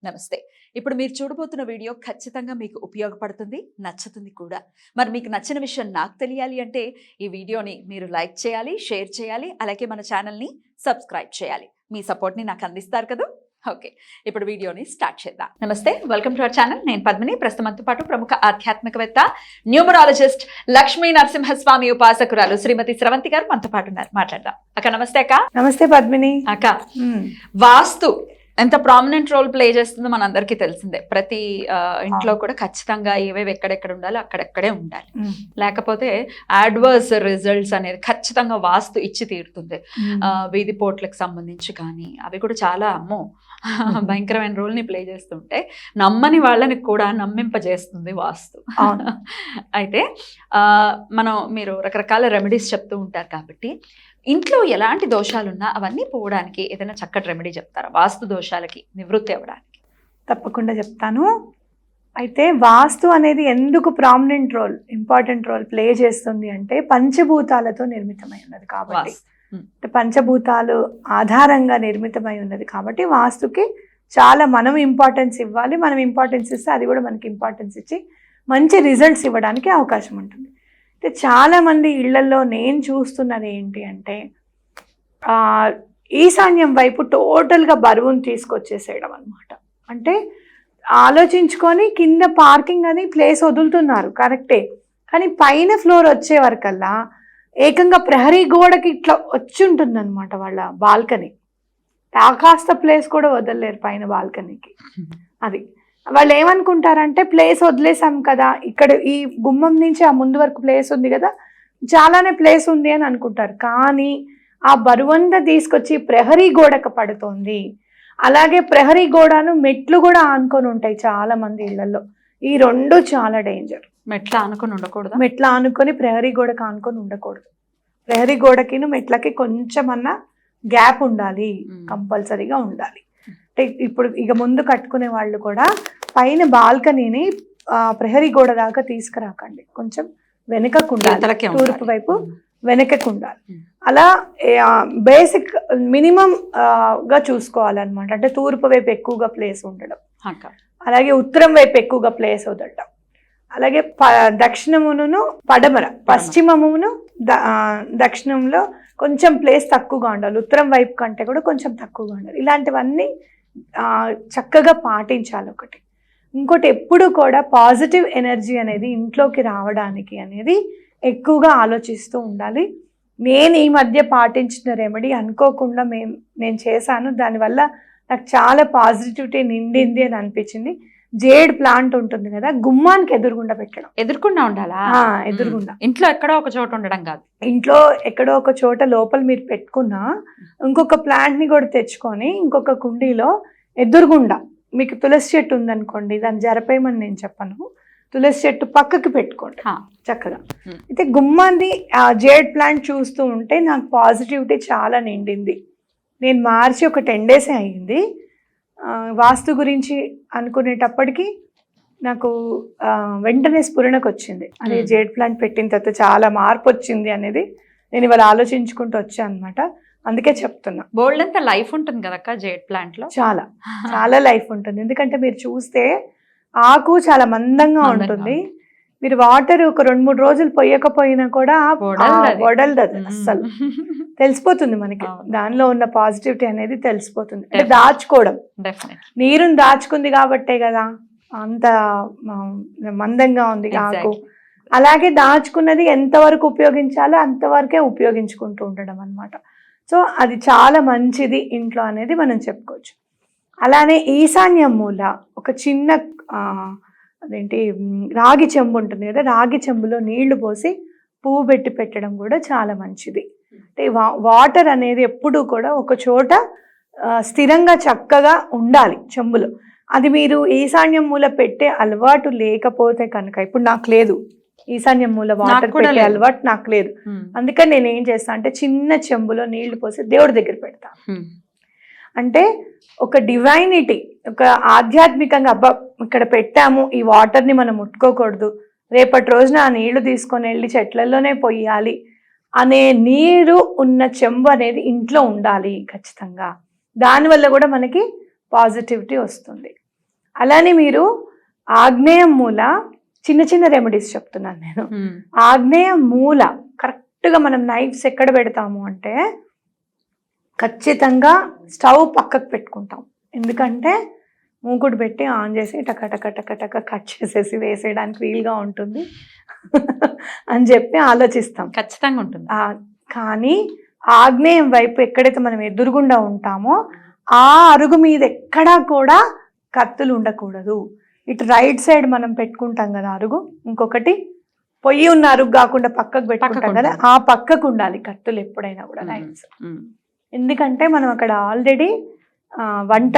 నమస్తే. ఇప్పుడు మీరు చూడబోతున్న వీడియో ఖచ్చితంగా మీకు ఉపయోగపడుతుంది, నచ్చుతుంది కూడా. మరి మీకు నచ్చిన విషయం నాకు తెలియాలి అంటే ఈ వీడియోని మీరు లైక్ చేయాలి, షేర్ చేయాలి, అలాగే మన ఛానల్ని సబ్స్క్రైబ్ చేయాలి. మీ సపోర్ట్ని నాకు అందిస్తారు కదా. ఓకే, ఇప్పుడు వీడియోని స్టార్ట్ చేద్దాం. నమస్తే, వెల్కమ్ టు అవర్ ఛానల్. నేను పద్మిని. ప్రస్తుతంతో పాటు ప్రముఖ ఆధ్యాత్మికవేత్త, న్యూమరాలజిస్ట్, లక్ష్మీ నరసింహస్వామి ఉపాసకురాలు శ్రీమతి స్రవంతి గారు మనతో పాటు ఉన్నారు. మాట్లాడదాం. అక్క నమస్తే. అక్క నమస్తే పద్మిని. అక్క, వాస్తు ఎంత ప్రామినెంట్ రోల్ ప్లే చేస్తుందో మనందరికీ తెలిసిందే. ప్రతి ఇంట్లో కూడా ఖచ్చితంగా ఏవేవి ఎక్కడెక్కడ ఉండాలో అక్కడెక్కడే ఉండాలి, లేకపోతే అడ్వర్స్ రిజల్ట్స్ అనేది ఖచ్చితంగా వాస్తు ఇచ్చి తీరుతుంది. వీధి పోట్లకు సంబంధించి కానీ అవి కూడా చాలా భయంకరమైన రోల్ ని ప్లే చేస్తుంటే నమ్మని వాళ్ళని కూడా నమ్మింపజేస్తుంది వాస్తు. అయితే మీరు రకరకాల రెమెడీస్ చెప్తూ ఉంటారు కాబట్టి ఇంట్లో ఎలాంటి దోషాలున్నా అవన్నీ పోవడానికి ఏదైనా చక్కటి రెమెడీ చెప్తారా వాస్తు దోషాలకి నివృత్తి అవ్వడానికి? తప్పకుండా చెప్తాను. అయితే వాస్తు అనేది ఎందుకు prominent role, important role play చేస్తుంది అంటే పంచభూతాలతో నిర్మితమై ఉన్నది కాబట్టి, పంచభూతాలు ఆధారంగా నిర్మితమై ఉన్నది కాబట్టి వాస్తుకి చాలా మనం ఇంపార్టెన్స్ ఇవ్వాలి. మనం ఇంపార్టెన్స్ ఇస్తే అది కూడా మనకి ఇంపార్టెన్స్ ఇచ్చి మంచి రిజల్ట్స్ ఇవ్వడానికి అవకాశం ఉంటుంది. అయితే చాలామంది ఇళ్లలో నేను చూస్తున్నది ఏంటి అంటే ఈశాన్యం వైపు టోటల్గా బరువును తీసుకొచ్చేసేయడం అనమాట. అంటే ఆలోచించుకొని కింద పార్కింగ్ అని ప్లేస్ వదులుతున్నారు, కరెక్టే, కానీ పైన ఫ్లోర్ వచ్చే వరకల్లా ఏకంగా ప్రహరీ గోడకి ఇట్లా వచ్చి ఉంటుంది అనమాట వాళ్ళ బాల్కనీ. కాస్త ప్లేస్ కూడా వదలలేరు పైన బాల్కనీకి. అది వాళ్ళు ఏమనుకుంటారంటే ప్లేస్ వదిలేసాం కదా, ఇక్కడ ఈ గుమ్మం నుంచి ఆ ముందు వరకు ప్లేస్ ఉంది కదా, చాలానే ప్లేస్ ఉంది అని అనుకుంటారు. కానీ ఆ బరువంతా తీసుకొచ్చి ప్రహరీ గోడకు పడుతుంది. అలాగే ప్రహరీ గోడను మెట్లు కూడా ఆనుకొని ఉంటాయి చాలా మంది ఇళ్లలో. ఈ రెండు చాలా డేంజర్. మెట్ల ఆనుకొని ఉండకూడదు, మెట్ల ఆనుకొని ప్రహరీ గోడకు ఆనుకొని ఉండకూడదు. ప్రహరీ గోడకి మెట్లకి కొంచెమన్నా గ్యాప్ ఉండాలి, కంపల్సరీగా ఉండాలి. అంటే ఇప్పుడు ఇక ముందు కట్టుకునే వాళ్ళు కూడా పైన బాల్కనీని ప్రహరీ గోడ దాకా తీసుకురాకండి, కొంచెం వెనకకు ఉండాలి, తూర్పు వైపు వెనకకు ఉండాలి. అలా బేసిక్ మినిమం గా చూసుకోవాలన్నమాట. అంటే తూర్పు వైపు ఎక్కువగా ప్లేస్ ఉండడం, అలాగే ఉత్తరం వైపు ఎక్కువగా ప్లేస్ వదలడం, అలాగే దక్షిణమును పడమర, పశ్చిమమును దక్షిణంలో కొంచెం ప్లేస్ తక్కువగా ఉండాలి, ఉత్తరం వైపు కంటే కూడా కొంచెం తక్కువగా ఉండాలి. ఇలాంటివన్నీ చక్కగా పాటించాలి. ఒకటి ఇంకోటి, ఎప్పుడు కూడా పాజిటివ్ ఎనర్జీ అనేది ఇంట్లోకి రావడానికి అనేది ఎక్కువగా ఆలోచిస్తూ ఉండాలి. నేను ఈ మధ్య పాటించిన రెమెడీ అనుకోకుండా నేను చేశాను, దానివల్ల నాకు చాలా పాజిటివిటీ నిండింది అని అనిపించింది. జేడ్ ప్లాంట్ ఉంటుంది కదా, గుమ్మానికి ఎదురుగుండా పెట్టడం. ఎదురుకుండా ఉండాలా? ఎదురుగుండా. ఇంట్లో ఎక్కడో ఒక చోట ఉండడం కాదు, ఇంట్లో ఎక్కడో ఒక చోట లోపల మీరు పెట్టుకున్నా ఇంకొక ప్లాంట్ ని కూడా తెచ్చుకొని ఇంకొక కుండీలో ఎదురుగుండా, మీకు తులసి చెట్టు ఉందనుకోండి, దాన్ని జరపేయమని నేను చెప్పను, తులసి చెట్టు పక్కకి పెట్టుకోండి చక్కగా. అయితే గుమ్మాన్ని జేడ్ ప్లాంట్ చూస్తూ ఉంటే నాకు పాజిటివిటీ చాలా నిండింది. నేను మార్చి ఒక 10 days అయ్యింది. వాస్తు గురించి అనుకునేటప్పటికి నాకు వెంటనే స్ఫురణకు వచ్చింది, అదే జేడ్ ప్లాంట్ పెట్టిన తర్వాత చాలా మార్పు వచ్చింది అనేది నేను ఇవాళ ఆలోచించుకుంటూ వచ్చాను అనమాట. అందుకే చెప్తున్నా. బోల్డ్ అంతా లైఫ్ ఉంటుంది కదా జేడ్ ప్లాంట్ లో, చాలా చాలా లైఫ్ ఉంటుంది. ఎందుకంటే మీరు చూస్తే ఆకు చాలా మందంగా ఉంటుంది. మీరు వాటర్ ఒక 2-3 రోజులు పోయకపోయినా కూడా వడలదు, అస్సలు తెలిసిపోతుంది మనకి. దానిలో ఉన్న పాజిటివిటీ అనేది తెలిసిపోతుంది. అంటే దాచుకోవడం, నీరుని దాచుకుంది కాబట్టే కదా అంత మందంగా ఉంది ఆకు. అలాగే దాచుకున్నది ఎంతవరకు ఉపయోగించాలో అంతవరకే ఉపయోగించుకుంటూ ఉండడం అన్నమాట. సో అది చాలా మంచిది ఇంట్లో అనేది మనం చెప్పుకోవచ్చు. అలానే ఈశాన్యం మూల ఒక చిన్న అదేంటి రాగి చెంబు ఉంటుంది కదా, రాగి చెంబులో నీళ్లు పోసి పువ్వు పెట్టి పెట్టడం కూడా చాలా మంచిది. అంటే వాటర్ అనేది ఎప్పుడూ కూడా ఒక చోట స్థిరంగా చక్కగా ఉండాలి చెంబులో. అది మీరు ఈశాన్యం మూల పెట్టే అలవాటు లేకపోతే కనుక, ఇప్పుడు నాకు లేదు ఈశాన్యం మూల వాటర్ పెట్టే అలవాటు, నాకు లేదు. అందుకని నేను ఏం చేస్తాను అంటే చిన్న చెంబులో నీళ్లు పోసి దేవుడి దగ్గర పెడతా. అంటే ఒక డివైనిటీ, ఒక ఆధ్యాత్మికంగా అబ్బా ఇక్కడ పెట్టాము, ఈ వాటర్ని మనం ముట్టుకోకూడదు, రేపటి రోజున ఆ నీళ్లు తీసుకొని వెళ్ళి చెట్లలోనే పోయాలి అనే నీరు ఉన్న చెంబు అనేది ఇంట్లో ఉండాలి ఖచ్చితంగా. దానివల్ల కూడా మనకి పాజిటివిటీ వస్తుంది. అలానే మీరు ఆగ్నేయం మూల చిన్న చిన్న రెమెడీస్ చెప్తున్నాను నేను. ఆగ్నేయం మూల కరెక్ట్గా మనం నైఫ్స్ ఎక్కడ పెడతాము అంటే ఖచ్చితంగా స్టవ్ పక్కకు పెట్టుకుంటాం. ఎందుకంటే మూకుడు పెట్టి ఆన్ చేసి టక టక టక టక కట్ చేసేసి వేసేయడానికి వీలుగా ఉంటుంది అని చెప్పి ఆలోచిస్తాం. ఖచ్చితంగా ఉంటుంది. కానీ ఆగ్నేయం వైపు ఎక్కడైతే మనం ఎదురుగుండా ఉంటామో ఆ అరుగు మీద ఎక్కడా కూడా కత్తులు ఉండకూడదు. ఇటు రైట్ సైడ్ మనం పెట్టుకుంటాం కదా అరుగు, ఇంకొకటి పొయ్యి ఉన్న అరుగు కాకుండా పక్కకు పెట్టుకుంటాం కదా, ఆ పక్కకు ఉండాలి కత్తులు ఎప్పుడైనా కూడా నైఫ్స్. ఎందుకంటే మనం అక్కడ ఆల్రెడీ వంట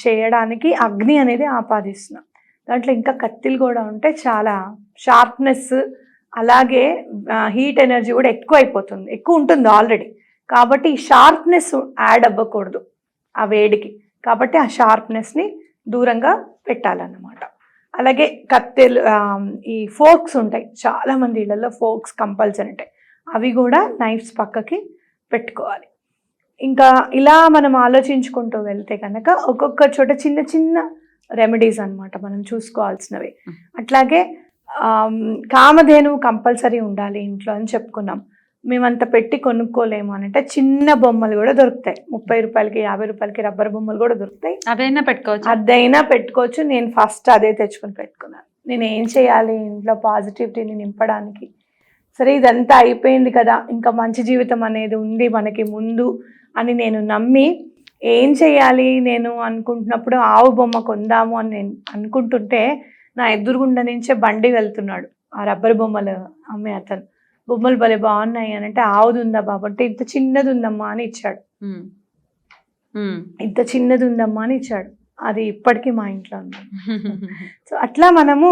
చేయడానికి అగ్ని అనేది ఆపాదిస్తున్నాం. దాంట్లో ఇంకా కత్తిలు కూడా ఉంటే చాలా షార్ప్నెస్, అలాగే హీట్ ఎనర్జీ కూడా ఎక్కువ ఉంటుంది ఆల్రెడీ. కాబట్టి ఈ షార్ప్నెస్ యాడ్ అవ్వకూడదు ఆ వేడికి. కాబట్టి ఆ షార్ప్నెస్ని దూరంగా పెట్టాలన్నమాట. అలాగే కత్తెలు, ఈ ఫోర్క్స్ ఉంటాయి, చాలామంది ఇళ్ళల్లో ఫోర్క్స్ కంపల్సరీ ఉంటాయి, అవి కూడా నైఫ్స్ పక్కకి పెట్టుకోవాలి. ఇంకా ఇలా మనం ఆలోచించుకుంటూ వెళ్తే కనుక ఒక్కొక్క చోట చిన్న చిన్న రెమెడీస్ అన్నమాట మనం చూసుకోవాల్సినవి. అట్లాగే కామధేనువు కంపల్సరీ ఉండాలి ఇంట్లో అని చెప్పుకున్నాం. మేమంత పెట్టి కొనుక్కోలేము అని అంటే చిన్న బొమ్మలు కూడా దొరుకుతాయి, 30 రూపాయలకి 50 రూపాయలకి రబ్బర్ బొమ్మలు కూడా దొరుకుతాయి. అదైనా పెట్టుకోవచ్చు. నేను ఫస్ట్ అదే తెచ్చుకొని పెట్టుకున్నాను. నేను ఏం చేయాలి ఇంట్లో పాజిటివిటీని నింపడానికి. సరే ఇదంతా అయిపోయింది కదా, ఇంకా మంచి జీవితం అనేది ఉంది మనకి ముందు అని నేను నమ్మి ఏం చేయాలి నేను అనుకుంటున్నప్పుడు ఆవు బొమ్మ కొందాము అని నేను అనుకుంటుంటే నా ఎదురుగుండా నుంచే బండి వెళ్తున్నాడు ఆ రబ్బర్ బొమ్మలు అమ్మే అతను. బొమ్మలు భలే బాగున్నాయి అని అంటే ఆవుది ఉందా బాబు అంటే ఇంత చిన్నది ఉందమ్మా అని ఇచ్చాడు. ఇంత చిన్నది ఉందమ్మా అని ఇచ్చాడు. అది ఇప్పటికీ మా ఇంట్లో ఉంది. సో అట్లా మనము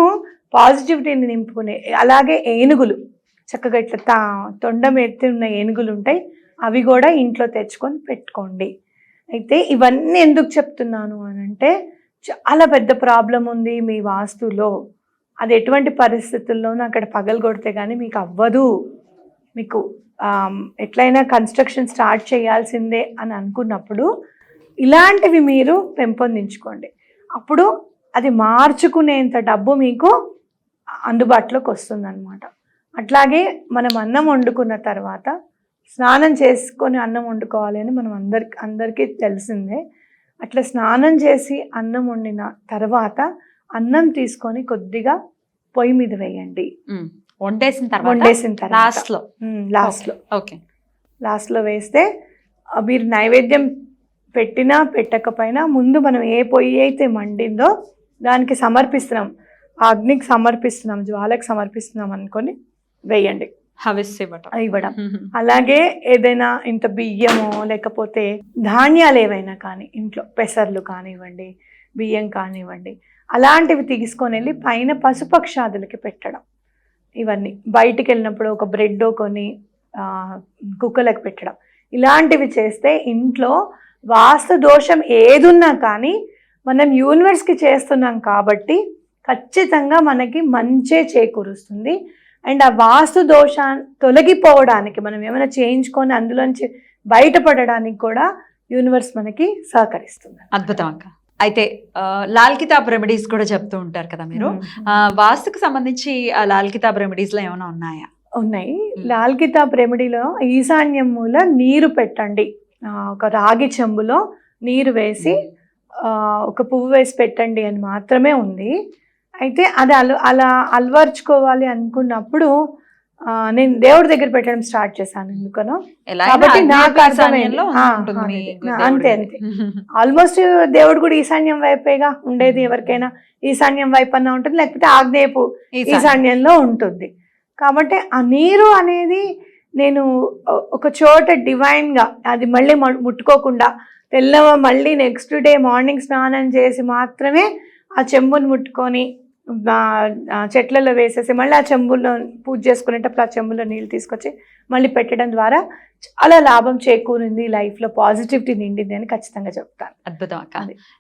పాజిటివిటీని నింపుకునే. అలాగే ఏనుగులు చక్కగా ఇట్లా తొండం ఎత్తి ఉన్న ఏనుగులు ఉంటాయి, అవి కూడా ఇంట్లో తెచ్చుకొని పెట్టుకోండి. అయితే ఇవన్నీ ఎందుకు చెప్తున్నాను అని అంటే చాలా పెద్ద ప్రాబ్లం ఉంది మీ వాస్తులో, అది ఎటువంటి పరిస్థితుల్లోనూ అక్కడ పగలగొడితే కానీ మీకు అవ్వదు, మీకు ఎట్లయినా కన్స్ట్రక్షన్ స్టార్ట్ చేయాల్సిందే అని అనుకున్నప్పుడు ఇలాంటివి మీరు పెంపొందించుకోండి. అప్పుడు అది మార్చుకునేంత డబ్బు మీకు అందుబాటులోకి వస్తుందన్నమాట. అట్లాగే మనం అన్నం వండుకున్న తర్వాత స్నానం చేసుకొని అన్నం వండుకోవాలి అని మనం అందరికీ తెలిసిందే. అట్లా స్నానం చేసి అన్నం వండిన తర్వాత అన్నం తీసుకొని కొద్దిగా పొయ్యి మీద వేయండి. వండేసిన తర్వాత లాస్ట్లో వేస్తే మీరు నైవేద్యం పెట్టినా పెట్టకపోయినా ముందు మనం ఏ పొయ్యి అయితే మండిందో దానికి సమర్పిస్తున్నాం, ఆ అగ్నికి సమర్పిస్తున్నాం, జ్వాలకు సమర్పిస్తున్నాం అనుకొని వేయండి, ఇవ్వడం. అలాగే ఏదైనా ఇంత బియ్యమో లేకపోతే ధాన్యాలు ఏవైనా కానీ ఇంట్లో పెసర్లు కానివ్వండి, బియ్యం కానివ్వండి, అలాంటివి తీసుకొని వెళ్ళి పైన పశుపక్షాదులకి పెట్టడం. ఇవన్నీ బయటికి వెళ్ళినప్పుడు ఒక బ్రెడ్ కొని కుక్కలకు పెట్టడం, ఇలాంటివి చేస్తే ఇంట్లో వాస్తు దోషం ఏదున్నా కానీ మనం యూనివర్స్కి చేస్తున్నాం కాబట్టి ఖచ్చితంగా మనకి మంచే చేకూరుస్తుంది. అండ్ ఆ వాస్తు దోషాన్ని తొలగిపోవడానికి మనం ఏమైనా చేయించుకొని అందులోంచి బయటపడడానికి కూడా యూనివర్స్ మనకి సహకరిస్తుంది. అద్భుతం అక్క. అయితే లాల్ కితాబ్ రెమెడీస్ కూడా చెప్తూ ఉంటారు కదా మీరు, వాస్తుకు సంబంధించి ఆ లాల్ కితాబ్ రెమెడీస్ లో ఏమైనా ఉన్నాయా? ఉన్నాయి. లాల్ కితాబ్ రెమెడీలో ఈశాన్యం మూల నీరు పెట్టండి, ఒక రాగి చెంబులో నీరు వేసి ఒక పువ్వు వేసి పెట్టండి అని మాత్రమే ఉంది. అయితే అది అలా అలవర్చుకోవాలి అనుకున్నప్పుడు నేను దేవుడి దగ్గర పెట్టడం స్టార్ట్ చేశాను. ఎందుకనో కాబట్టి నాకు అంతే ఆల్మోస్ట్ దేవుడు కూడా ఈశాన్యం వైపేగా ఉండేది. ఎవరికైనా ఈశాన్యం వైపు అన్నా ఉంటుంది, లేకపోతే ఆగ్నేయపు ఈశాన్యంలో ఉంటుంది. కాబట్టి ఆ నీరు అనేది నేను ఒక చోట డివైన్గా అది మళ్ళీ ముట్టుకోకుండా మళ్ళీ నెక్స్ట్ డే మార్నింగ్ స్నానం చేసి మాత్రమే ఆ చెంబుని ముట్టుకొని చెట్లలో వేసేసి మళ్ళీ ఆ చెంబులో పూజ చేసుకునేటప్పుడు ఆ చెంబులో నీళ్ళు తీసుకొచ్చి మళ్ళీ పెట్టడం ద్వారా చాలా లాభం చేకూరింది, లైఫ్లో పాజిటివిటీ నిండింది అని ఖచ్చితంగా చెప్తాను. అద్భుతం అక్క.